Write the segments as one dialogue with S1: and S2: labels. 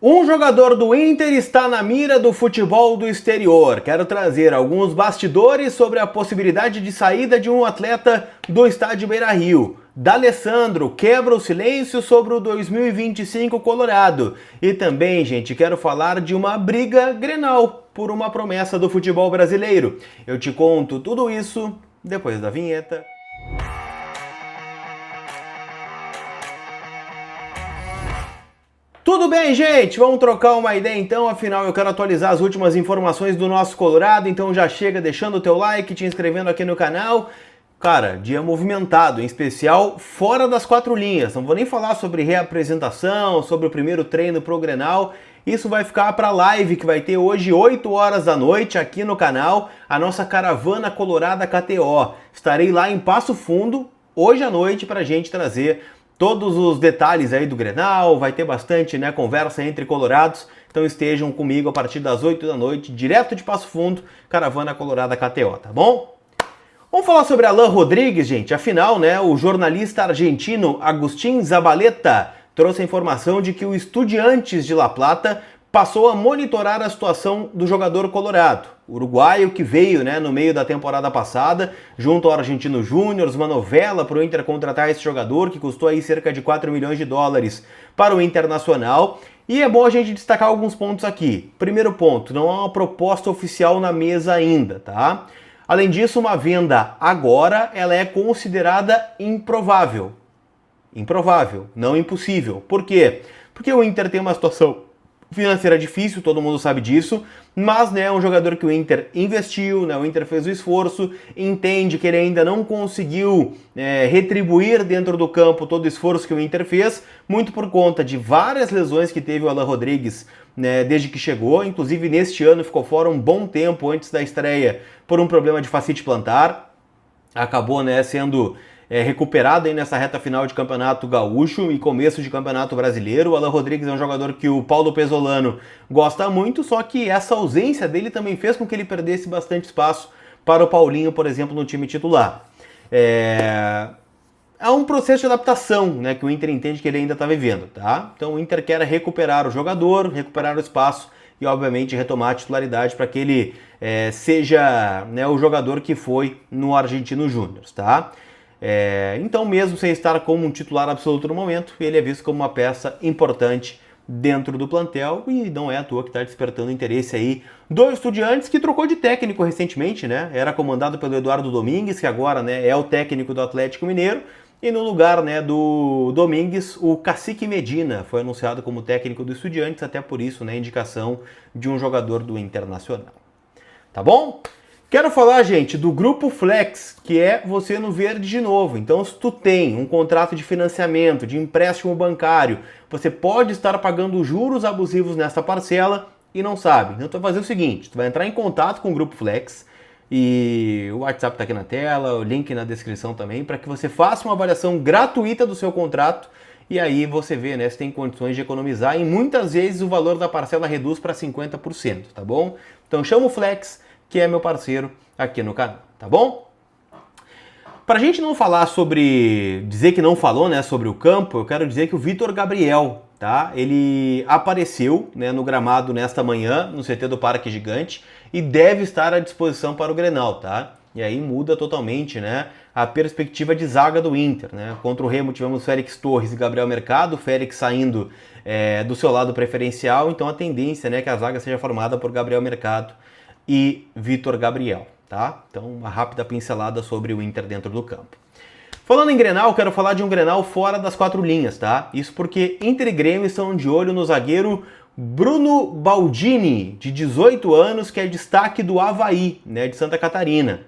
S1: Um jogador do Inter está na mira do futebol do exterior. Quero trazer alguns bastidores sobre a possibilidade de saída de um atleta do estádio Beira-Rio. D'Alessandro quebra o silêncio sobre o 2025 Colorado. E também, gente, quero falar de uma briga Grenal por uma promessa do futebol brasileiro. Eu te conto tudo isso depois da vinheta. Tudo bem, gente? Vamos trocar uma ideia então, afinal eu quero atualizar as últimas informações do nosso Colorado, então já chega deixando o teu like, te inscrevendo aqui no canal. Cara, dia movimentado, em especial fora das quatro linhas. Não vou nem falar sobre reapresentação, sobre o primeiro treino pro Grenal. Isso vai ficar para a live que vai ter hoje 8 horas da noite aqui no canal, a nossa Caravana Colorada KTO. Estarei lá em Passo Fundo hoje à noite para a gente trazer todos os detalhes aí do Grenal, vai ter bastante, né, conversa entre colorados, então estejam comigo a partir das 8 da noite, direto de Passo Fundo, Caravana Colorada KTO, tá bom? Vamos falar sobre Alan Rodrigues, gente, afinal, né, o jornalista argentino Agustín Zabaleta trouxe a informação de que o Estudiantes de La Plata passou a monitorar a situação do jogador colorado. O uruguaio que veio, né, no meio da temporada passada, junto ao Argentino Júnior, uma novela para o Inter contratar esse jogador, que custou aí cerca de 4 milhões de dólares para o Internacional. E é bom a gente destacar alguns pontos aqui. Primeiro ponto, não há uma proposta oficial na mesa ainda, tá? Além disso, uma venda agora, ela é considerada improvável. Improvável, não impossível. Por quê? Porque o Inter tem uma situação financeira difícil, todo mundo sabe disso, mas né, é um jogador que o Inter investiu, né, o Inter fez o esforço, entende que ele ainda não conseguiu retribuir dentro do campo todo o esforço que o Inter fez, muito por conta de várias lesões que teve o Alan Rodrigues, né, desde que chegou, inclusive neste ano ficou fora um bom tempo antes da estreia por um problema de fascite plantar, acabou, né, sendo recuperado aí nessa reta final de campeonato gaúcho e começo de campeonato brasileiro. O Alan Rodrigues é um jogador que o Paulo Pesolano gosta muito, só que essa ausência dele também fez com que ele perdesse bastante espaço para o Paulinho, por exemplo, no time titular. É um processo de adaptação, né, que o Inter entende que ele ainda está vivendo, tá? Então o Inter quer recuperar o jogador, recuperar o espaço e, obviamente, retomar a titularidade para que ele seja, né, o jogador que foi no Argentino Júnior, tá? Então, mesmo sem estar como um titular absoluto no momento, ele é visto como uma peça importante dentro do plantel e não é à toa que está despertando interesse aí do Estudiantes, que trocou de técnico recentemente, né? Era comandado pelo Eduardo Domingues, que agora, né, é o técnico do Atlético Mineiro, e no lugar, né, do Domingues, o Cacique Medina foi anunciado como técnico do Estudiantes, até por isso, né, indicação de um jogador do Internacional. Tá bom? Quero falar, gente, do Grupo Flex, que é você no verde de novo. Então, se tu tem um contrato de financiamento, de empréstimo bancário, você pode estar pagando juros abusivos nessa parcela e não sabe. Então, tu vai fazer o seguinte, tu vai entrar em contato com o Grupo Flex e o WhatsApp está aqui na tela, o link na descrição também, para que você faça uma avaliação gratuita do seu contrato e aí você vê, né, se tem condições de economizar e muitas vezes o valor da parcela reduz para 50%, tá bom? Então, chama o Flex, que é meu parceiro aqui no canal, tá bom? Pra gente não falar sobre, dizer que não falou, né, sobre o campo, eu quero dizer que o Vitor Gabriel, tá? Ele apareceu, né, no gramado nesta manhã, no CT do Parque Gigante, e deve estar à disposição para o Grenal, tá? E aí muda totalmente, né, a perspectiva de zaga do Inter, né? Contra o Remo tivemos Félix Torres e Gabriel Mercado, Félix saindo do seu lado preferencial, então a tendência, né, que a zaga seja formada por Gabriel Mercado e Vitor Gabriel, tá? Então, uma rápida pincelada sobre o Inter dentro do campo. Falando em Grenal, quero falar de um Grenal fora das quatro linhas, tá? Isso porque Inter e Grêmio estão de olho no zagueiro Bruno Baldini, de 18 anos, que é destaque do Avaí, né, de Santa Catarina.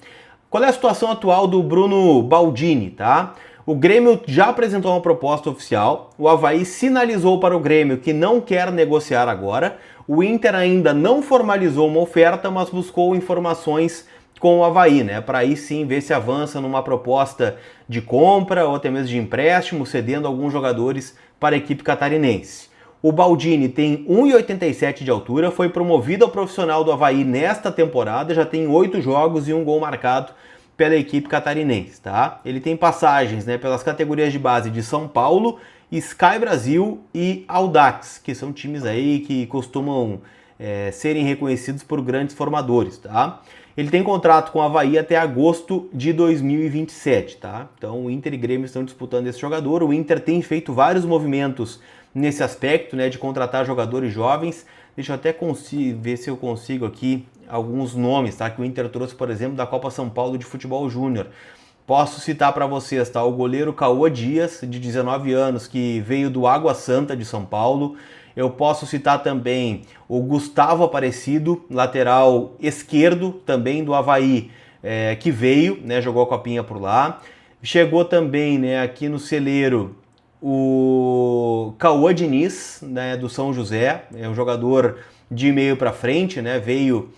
S1: Qual é a situação atual do Bruno Baldini, tá? O Grêmio já apresentou uma proposta oficial, o Avaí sinalizou para o Grêmio que não quer negociar agora, o Inter ainda não formalizou uma oferta, mas buscou informações com o Avaí, né? Para aí sim ver se avança numa proposta de compra ou até mesmo de empréstimo, cedendo alguns jogadores para a equipe catarinense. O Baldini tem 1,87 de altura, foi promovido ao profissional do Avaí nesta temporada, já tem 8 jogos e um gol marcado pela equipe catarinense, tá? Ele tem passagens, né, pelas categorias de base de São Paulo Sky Brasil e Audax, que são times aí que costumam serem reconhecidos por grandes formadores, tá? Ele tem contrato com o Avaí até agosto de 2027, tá? Então o Inter e Grêmio estão disputando esse jogador. O Inter tem feito vários movimentos nesse aspecto, né, de contratar jogadores jovens. Deixa eu até ver se eu consigo aqui alguns nomes, tá? Que o Inter trouxe, por exemplo, da Copa São Paulo de Futebol Júnior. Posso citar para vocês, tá? O goleiro Caô Dias, de 19 anos, que veio do Água Santa de São Paulo. Eu posso citar também o Gustavo Aparecido, lateral esquerdo, também do Avaí, que veio, né, jogou a copinha por lá. Chegou também, né, aqui no celeiro o Cauã Diniz, né, do São José, é um jogador de meio para frente, né, veio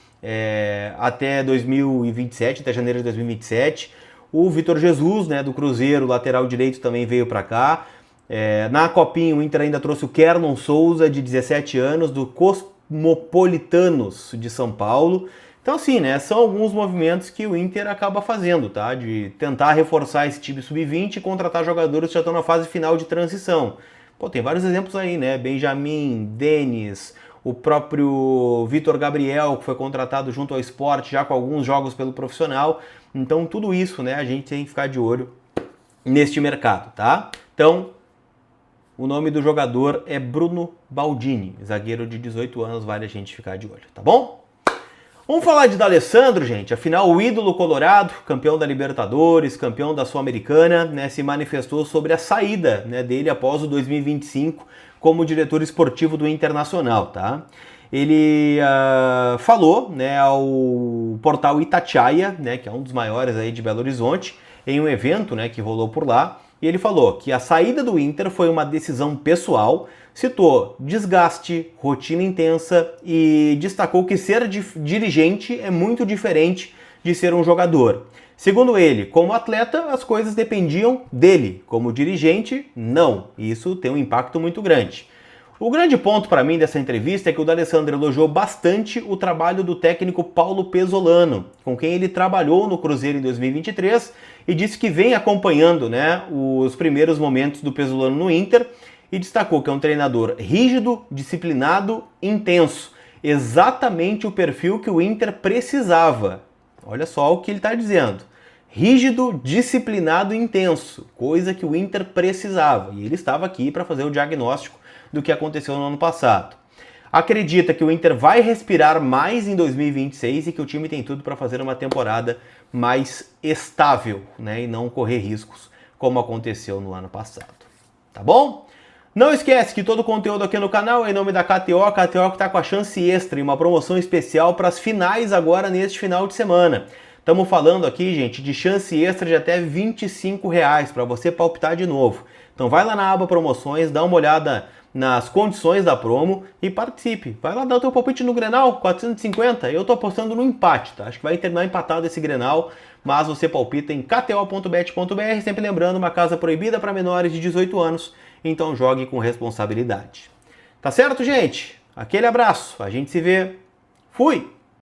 S1: até 2027, até janeiro de 2027. O Vitor Jesus, né, do Cruzeiro, lateral direito, também veio para cá. Na Copinha, o Inter ainda trouxe o Kernon Souza, de 17 anos, do Cosmopolitanos de São Paulo. Então, assim, né, são alguns movimentos que o Inter acaba fazendo, tá? De tentar reforçar esse time sub-20 e contratar jogadores que já estão na fase final de transição. Pô, tem vários exemplos aí, né? Benjamin, Denis, o próprio Vitor Gabriel, que foi contratado junto ao Sport, já com alguns jogos pelo profissional. Então, tudo isso, né, a gente tem que ficar de olho neste mercado, tá? Então, o nome do jogador é Bruno Baldini, zagueiro de 18 anos, vale a gente ficar de olho, tá bom? Vamos falar de D'Alessandro, gente. Afinal, o ídolo colorado, campeão da Libertadores, campeão da Sul-Americana, né, se manifestou sobre a saída, né, dele após o 2025 como diretor esportivo do Internacional, tá? Ele falou, né, ao portal Itatiaia, né, que é um dos maiores aí de Belo Horizonte, em um evento, né, que rolou por lá. E ele falou que a saída do Inter foi uma decisão pessoal, citou desgaste, rotina intensa e destacou que ser dirigente é muito diferente de ser um jogador. Segundo ele, como atleta, as coisas dependiam dele. Como dirigente, não. E isso tem um impacto muito grande. O grande ponto para mim dessa entrevista é que o D'Alessandro elogiou bastante o trabalho do técnico Paulo Pesolano, com quem ele trabalhou no Cruzeiro em 2023, e disse que vem acompanhando, né, os primeiros momentos do Pesolano no Inter, e destacou que é um treinador rígido, disciplinado, intenso, exatamente o perfil que o Inter precisava. Olha só o que ele está dizendo. Rígido, disciplinado e intenso, coisa que o Inter precisava, e ele estava aqui para fazer o diagnóstico do que aconteceu no ano passado. Acredita que o Inter vai respirar mais em 2026 e que o time tem tudo para fazer uma temporada mais estável, né, e não correr riscos como aconteceu no ano passado. Tá bom? Não esquece que todo o conteúdo aqui no canal é em nome da KTO, a KTO que está com a chance extra e uma promoção especial para as finais agora neste final de semana. Estamos falando aqui, gente, de chance extra de até R$25 para você palpitar de novo. Então vai lá na aba promoções, dá uma olhada nas condições da promo e participe. Vai lá dar o teu palpite no Grenal, 450. Eu tô apostando no empate, tá? Acho que vai terminar empatado esse Grenal, mas você palpita em kto.bet.br, sempre lembrando, uma casa proibida para menores de 18 anos, então jogue com responsabilidade. Tá certo, gente? Aquele abraço, a gente se vê. Fui!